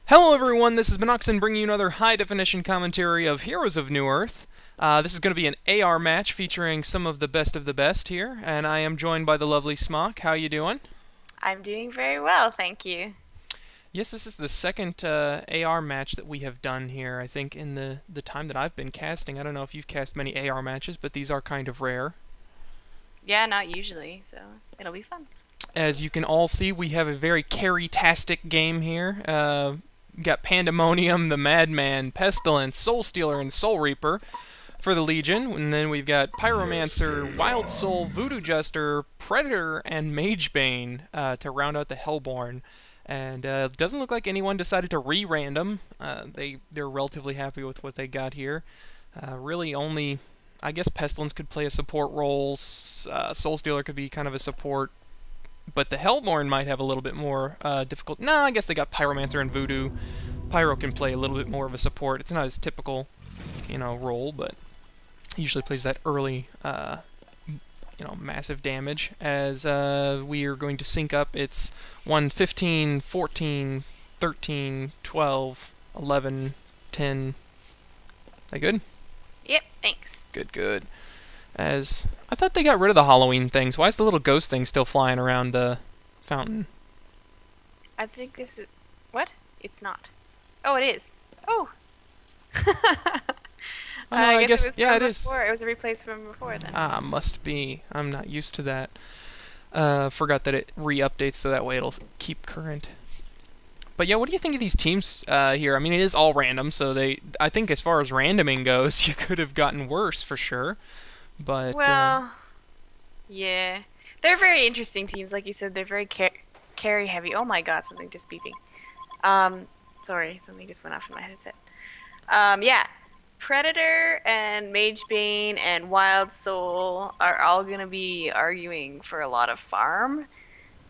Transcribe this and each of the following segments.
Hello everyone, this is Benoxen bringing you another high-definition commentary of Heroes of Newerth. This is going to be an AR match featuring some of the best here, and I am joined by the lovely Smock. How you doing? I'm doing very well, thank you. Yes, this is the second AR match that we have done here, I think, in the time that I've been casting. I don't know if you've cast many AR matches, but these are kind of rare. Yeah, not usually, so it'll be fun. As you can all see, we have a very carry-tastic game here. Got Pandemonium, the Madman, Pestilence, Soul Stealer, and Soul Reaper for the Legion. And then we've got Pyromancer, Wild Soul, Voodoo Jester, Predator, and Magebane to round out the Hellborn. And it doesn't look like anyone decided to re-random. They're relatively happy with what they got here. Really only, I guess Pestilence could play a support role. Soul Stealer could be kind of a support. But the Hellborn might have a little bit more difficult. No, I guess they got Pyromancer and Voodoo. Pyro can play a little bit more of a support. It's not his typical, role, but he usually plays that early, massive damage. As we are going to sync up, it's 1, 15, 14, 13, 12, 11, 10. That good? Yep, thanks. Good, good. As I thought they got rid of the Halloween things. Why is the little ghost thing still flying around the fountain? I think this is... What? It's not. Oh, it is. Oh! Oh, no, I guess it was yeah, it before. is. It was a replace from before then. Ah, must be. I'm not used to that. Forgot that it re-updates so that way it'll keep current. But yeah, what do you think of these teams here? I mean, it is all random, so I think as far as randoming goes, you could have gotten worse for sure. But well, yeah. They're very interesting teams, like you said. They're very carry heavy. Oh my god, something just beeping. Sorry, something just went off in my headset. Yeah. Predator and Magebane and Wild Soul are all going to be arguing for a lot of farm.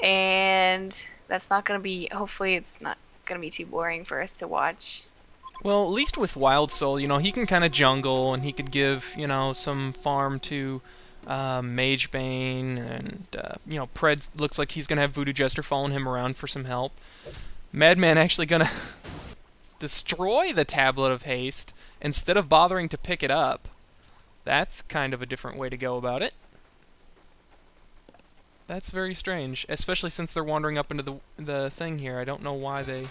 And that's not going to be, hopefully it's not going to be too boring for us to watch. well, at least with Wild Soul, he can kind of jungle, and he could give, some farm to Magebane, and, Pred looks like he's going to have Voodoo Jester following him around for some help. Madman actually going to destroy the Tablet of Haste instead of bothering to pick it up. That's kind of a different way to go about it. That's very strange, especially since they're wandering up into the thing here. I don't know why they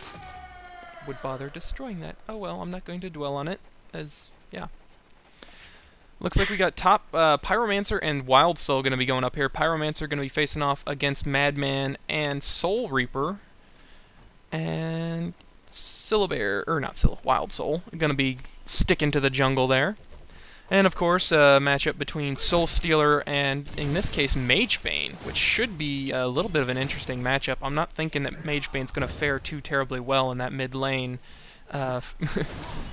would bother destroying that. Oh well, I'm not going to dwell on it, as, yeah. Looks like we got top Pyromancer and Wild Soul going to be going up here. Pyromancer going to be facing off against Madman and Soul Reaper. And Wild Soul going to be sticking to the jungle there. And of course, a matchup between Soul Stealer and, in this case, Magebane, which should be a little bit of an interesting matchup. I'm not thinking that Magebane's going to fare too terribly well in that mid lane. At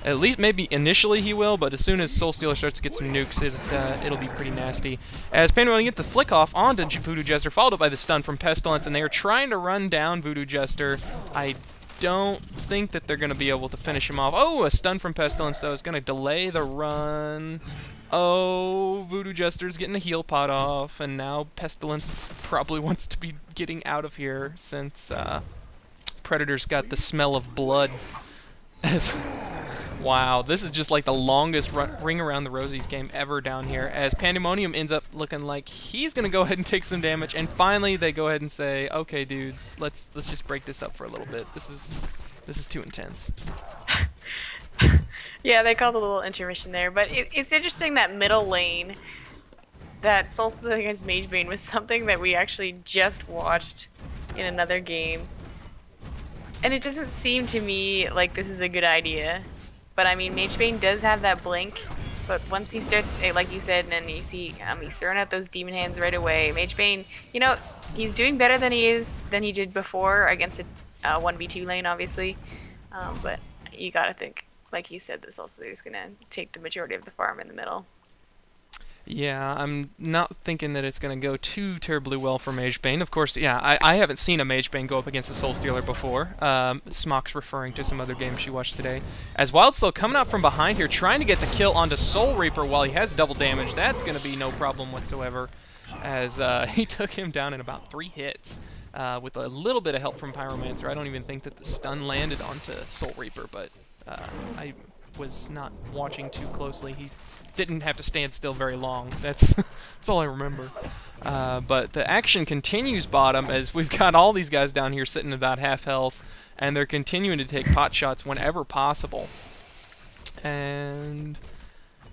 least maybe initially he will, but as soon as Soul Stealer starts to get some nukes, it'll be pretty nasty. As Pandemonium get the flick off onto Voodoo Jester, followed up by the stun from Pestilence, and they are trying to run down Voodoo Jester. I don't think that they're going to be able to finish him off. Oh, a stun from Pestilence, though, is going to delay the run. Oh, Voodoo Jester's getting a heal pot off, and now Pestilence probably wants to be getting out of here since Predator's got the smell of blood. Wow, this is just like the longest ring around the Rosies game ever down here, as Pandemonium ends up looking like he's gonna go ahead and take some damage, and finally they go ahead and say, okay dudes, let's just break this up for a little bit. This is too intense. Yeah, they called a little intermission there, but it's interesting that middle lane, that Soul Stealer against Magebane was something that we actually just watched in another game. And it doesn't seem to me like this is a good idea. But I mean, Magebane does have that blink, but once he starts, like you said, and then you see he's throwing out those demon hands right away. Magebane, he's doing better than he did before against a 1v2 lane, obviously. But you gotta think, like you said, this also is gonna take the majority of the farm in the middle. Yeah, I'm not thinking that it's going to go too terribly well for Magebane. Of course, yeah, I haven't seen a Magebane go up against a Soul Stealer before. Smock's referring to some other games she watched today. As Wild Soul coming out from behind here, trying to get the kill onto Soul Reaper while he has double damage. That's going to be no problem whatsoever, as he took him down in about 3 hits. with a little bit of help from Pyromancer. I don't even think that the stun landed onto Soul Reaper, but I was not watching too closely. He didn't have to stand still very long. That's all I remember. But the action continues bottom as we've got all these guys down here sitting about half health, and they're continuing to take pot shots whenever possible. And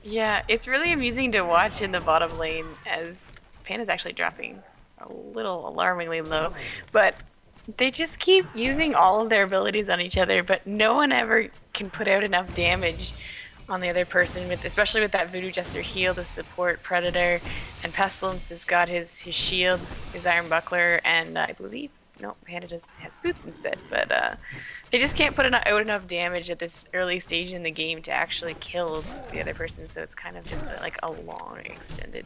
yeah, it's really amusing to watch in the bottom lane as Panda's actually dropping a little alarmingly low, but they just keep using all of their abilities on each other, but no one ever can put out enough damage on the other person, especially with that Voodoo Jester heal to support Predator, and Pestilence has got his shield, his Iron Buckler, and I believe, no, Panda has boots instead, but they just can't put out enough damage at this early stage in the game to actually kill the other person, so it's kind of just like a long, extended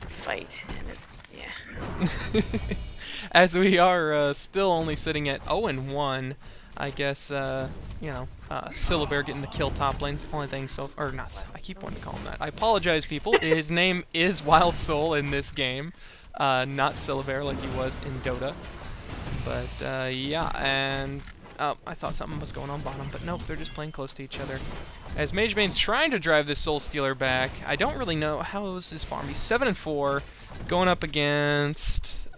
fight, and it's, yeah. As we are still only sitting at 0-1, I guess, you know, Syllabear getting the kill top lane's the only thing so far, or not, I keep wanting to call him that. I apologize, people. His name is Wild Soul in this game, not Syllabear like he was in Dota. But, yeah, and I thought something was going on bottom, but nope, they're just playing close to each other. As Magebane's trying to drive this Soul Stealer back, I don't really know how is his farm. He's 7-4, going up against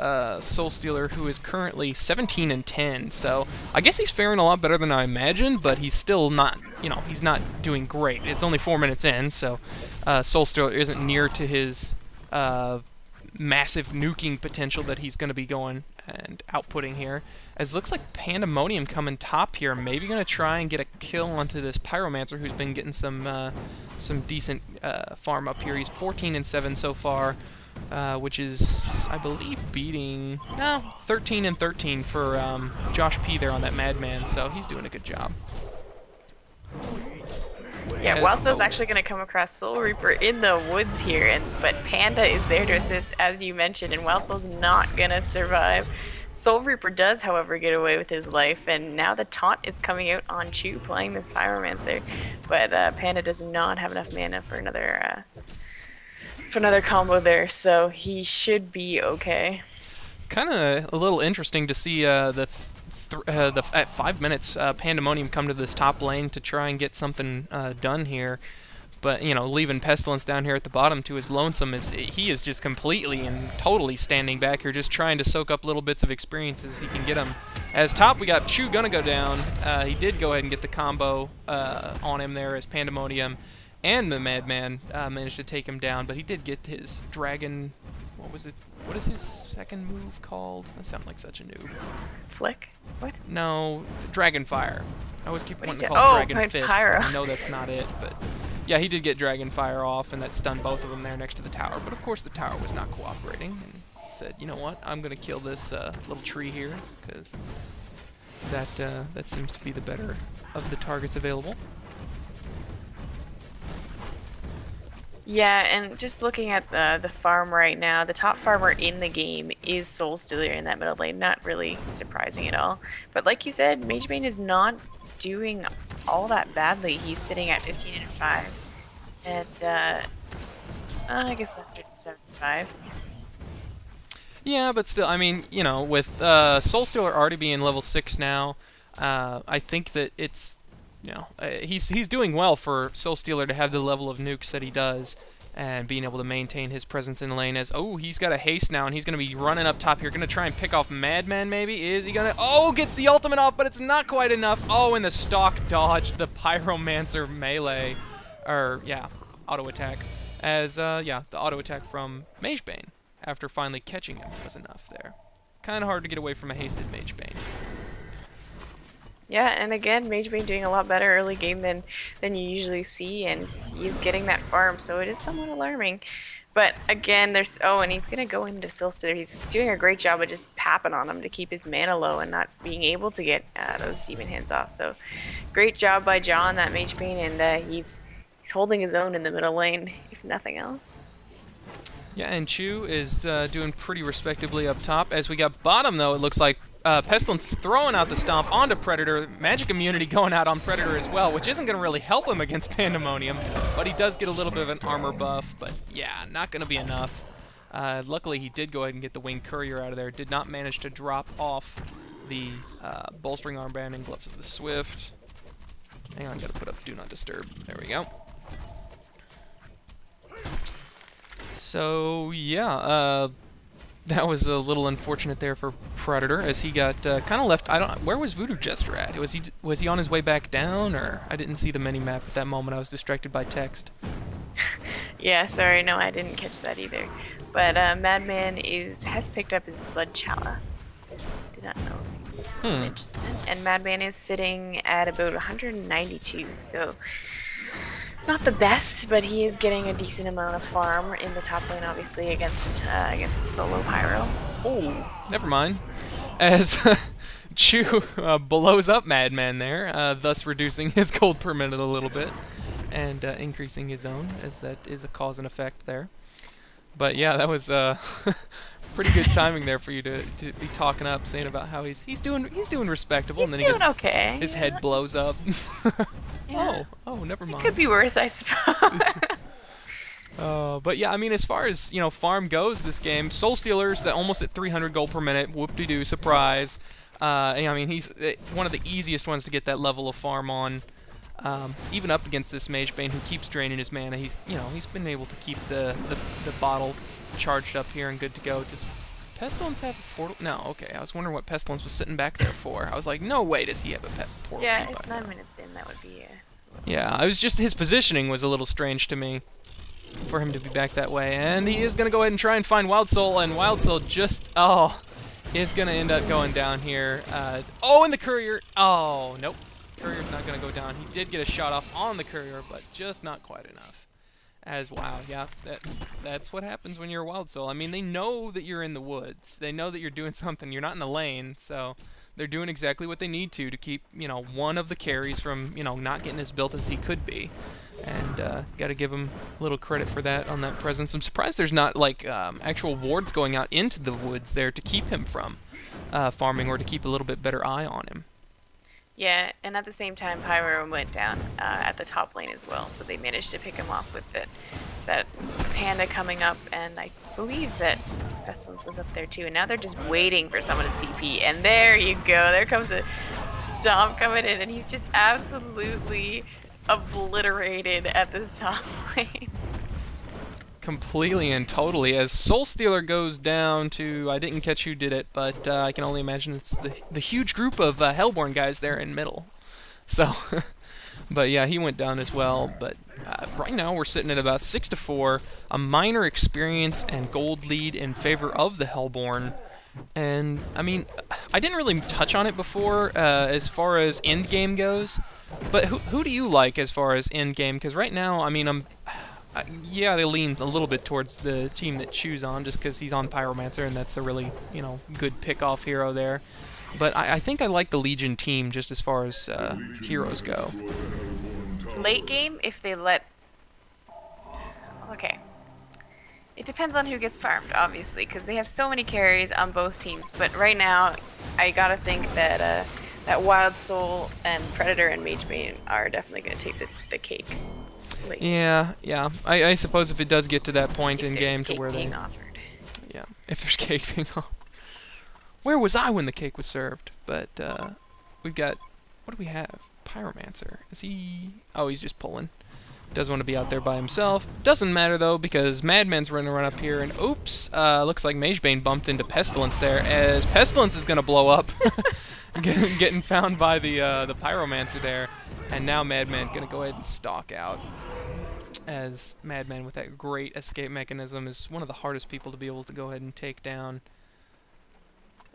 Soul Stealer, who is currently 17-10. So I guess he's faring a lot better than I imagined, but he's still not, you know, he's not doing great. It's only 4 minutes in, so Soul Stealer isn't near to his massive nuking potential that he's going to be going and outputting here. As it looks like Pandemonium coming top here, maybe going to try and get a kill onto this Pyromancer who's been getting some decent farm up here. He's 14-7 so far, which is, I believe, beating 13-13 for Josh P there on that Madman. So he's doing a good job. Yeah, Wild Soul's actually going to come across Soul Reaper in the woods here, but Panda is there to assist, as you mentioned, and Wild Soul's not going to survive. Soul Reaper does, however, get away with his life, and now the taunt is coming out on Chu playing this Pyromancer, but Panda does not have enough mana for another combo there, so he should be okay. Kind of a little interesting to see at 5 minutes, Pandemonium come to this top lane to try and get something done here. But, you know, leaving Pestilence down here at the bottom to his lonesome, he is just completely and totally standing back here, just trying to soak up little bits of experience as he can get them. As top, we got Chu gonna go down. He did go ahead and get the combo on him there as Pandemonium and the Madman managed to take him down, but he did get his Dragon, what was it? What is his second move called? That sounds like such a noob. Flick? What? No, Dragonfire. I always keep wanting to call it Dragon Fist. Pyro. I know that's not it, but yeah, he did get Dragonfire off, and that stunned both of them there next to the tower. But of course, the tower was not cooperating, and said, "You know what? I'm gonna kill this little tree here, because that seems to be the better of the targets available." Yeah, and just looking at the farm right now, the top farmer in the game is Soul Stealer in that middle lane. Not really surprising at all. But like you said, Magebane is not doing all that badly. He's sitting at 15-5. And, I guess 175. Yeah, but still, I mean, you know, with Soul Stealer already being level 6 now, I think that it's, you know, he's doing well for Soul Stealer to have the level of nukes that he does and being able to maintain his presence in the lane as, oh, he's got a haste now and he's going to be running up top here, going to try and pick off Madman maybe. Is he going to, oh, gets the ultimate off, but it's not quite enough. Oh, and the stock dodged the Pyromancer melee, or, yeah, auto attack, as, yeah, the auto attack from Magebane after finally catching him was enough there. Kind of hard to get away from a hasted Magebane. Yeah, and again, Magebane doing a lot better early game than you usually see, and he's getting that farm, so it is somewhat alarming. But again, there's, oh, and he's gonna go into Soul Stealer. He's doing a great job of just papping on him to keep his mana low and not being able to get those demon hands off. So great job by John, that Magebane, and he's holding his own in the middle lane, if nothing else. Yeah, and Chu is doing pretty respectably up top. As we got bottom, though, it looks like Pestilence throwing out the stomp onto Predator. Magic immunity going out on Predator as well, which isn't going to really help him against Pandemonium, but he does get a little bit of an armor buff, but yeah, not going to be enough. Luckily, he did go ahead and get the Winged Courier out of there. Did not manage to drop off the Bolstering Armband and Gloves of the Swift. Hang on, gotta put up Do Not Disturb. There we go. So, yeah, that was a little unfortunate there for Predator, as he got kind of left. Where was Voodoo Jester at? Was he on his way back down, or I didn't see the mini-map at that moment. I was distracted by text. Yeah, sorry, no, I didn't catch that either. But Madman has picked up his Blood Chalice. Did not know. And Madman is sitting at about 192, so not the best, but he is getting a decent amount of farm in the top lane, obviously, against the solo Pyro. Oh, never mind. As Chu blows up Madman there, thus reducing his gold per minute a little bit, and increasing his own, as that is a cause and effect there. But yeah, that was pretty good timing there for you to be talking up, saying about how he's doing respectable, and then he gets okay. His head blows up. Yeah. Oh, never mind. It could be worse, I suppose. But yeah, I mean, as far as farm goes, this game, Soul Stealer's almost at 300 gold per minute. Whoop-de-doo, surprise. I mean, he's one of the easiest ones to get that level of farm on. Even up against this Mage Bane who keeps draining his mana, he's been able to keep the bottle charged up here and good to go. Does Pestilence have a portal? No, okay. I was wondering what Pestilence was sitting back there for. I was like, no way does he have a portal. Yeah, it's 9 minutes in. That would be. Yeah, I was just his positioning was a little strange to me for him to be back that way, and he is gonna go ahead and try and find Wild Soul, and Wild Soul just is gonna end up going down here. And the Courier. Oh, nope. Courier's not going to go down. He did get a shot off on the Courier, but just not quite enough. Wow, yeah, that's what happens when you're a Wild Soul. I mean, they know that you're in the woods. They know that you're doing something. You're not in the lane, so they're doing exactly what they need to keep, one of the carries from, not getting as built as he could be. And got to give him a little credit for that on that presence. I'm surprised there's not, like, actual wards going out into the woods there to keep him from farming or to keep a little bit better eye on him. Yeah, and at the same time, Pyro went down at the top lane as well, so they managed to pick him off with that Panda coming up, and I believe that Pestilence was up there too, and now they're just waiting for someone to TP, and there you go, there comes a Stomp coming in, and he's just absolutely obliterated at the top lane. Completely and totally, as Soul Stealer goes down to, I didn't catch who did it, but I can only imagine it's the huge group of Hellborn guys there in middle. So, but yeah, he went down as well. But right now we're sitting at about 6-4, a minor experience and gold lead in favor of the Hellborn. And I mean, I didn't really touch on it before as far as end game goes, but who do you like as far as end game? Because right now, I mean, yeah, they lean a little bit towards the team that Chu's on, just because he's on Pyromancer, and that's a really, good pick-off hero there. But I think I like the Legion team just as far as heroes go. Late game, if they let... Okay. It depends on who gets farmed, obviously, because they have so many carries on both teams. But right now, I gotta think that that Wild Soul and Predator and Mage Bane are definitely gonna take the cake. Yeah. I suppose if it does get to that point in game to where being offered. Yeah, if there's cake being offered. Where was I when the cake was served? But we've got, what do we have? Pyromancer. Is he? Oh, he's just pulling. Doesn't want to be out there by himself. Doesn't matter though, because Madman's running around up here, and oops, looks like Magebane bumped into Pestilence there, as Pestilence is gonna blow up, getting found by the Pyromancer there, and now Madman gonna go ahead and stalk out. As Madman with that great escape mechanism is one of the hardest people to be able to go ahead and take down.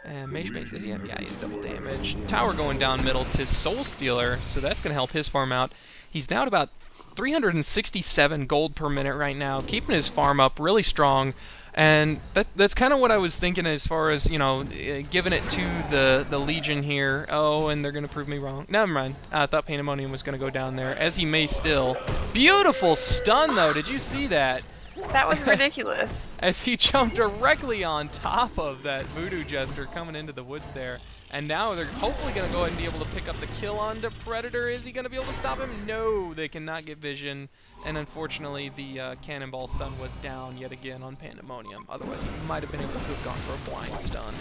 And Magebane, yeah, he's double damage. Tower going down middle to Soul Stealer, so that's going to help his farm out. He's now at about 367 gold per minute right now, keeping his farm up really strong. And that's kind of what I was thinking as far as, giving it to the Legion here. Oh, and they're going to prove me wrong. Never mind. I thought Pandemonium was going to go down there, as he may still. Beautiful stun, though. Did you see that? That was ridiculous. as he jumped directly on top of that Voodoo Jester coming into the woods there. And now they're hopefully going to go ahead and be able to pick up the kill on the Predator. Is he going to be able to stop him? No, they cannot get vision. And unfortunately, the Cannonball stun was down yet again on Pandemonium. Otherwise, he might have been able to have gone for a blind stun.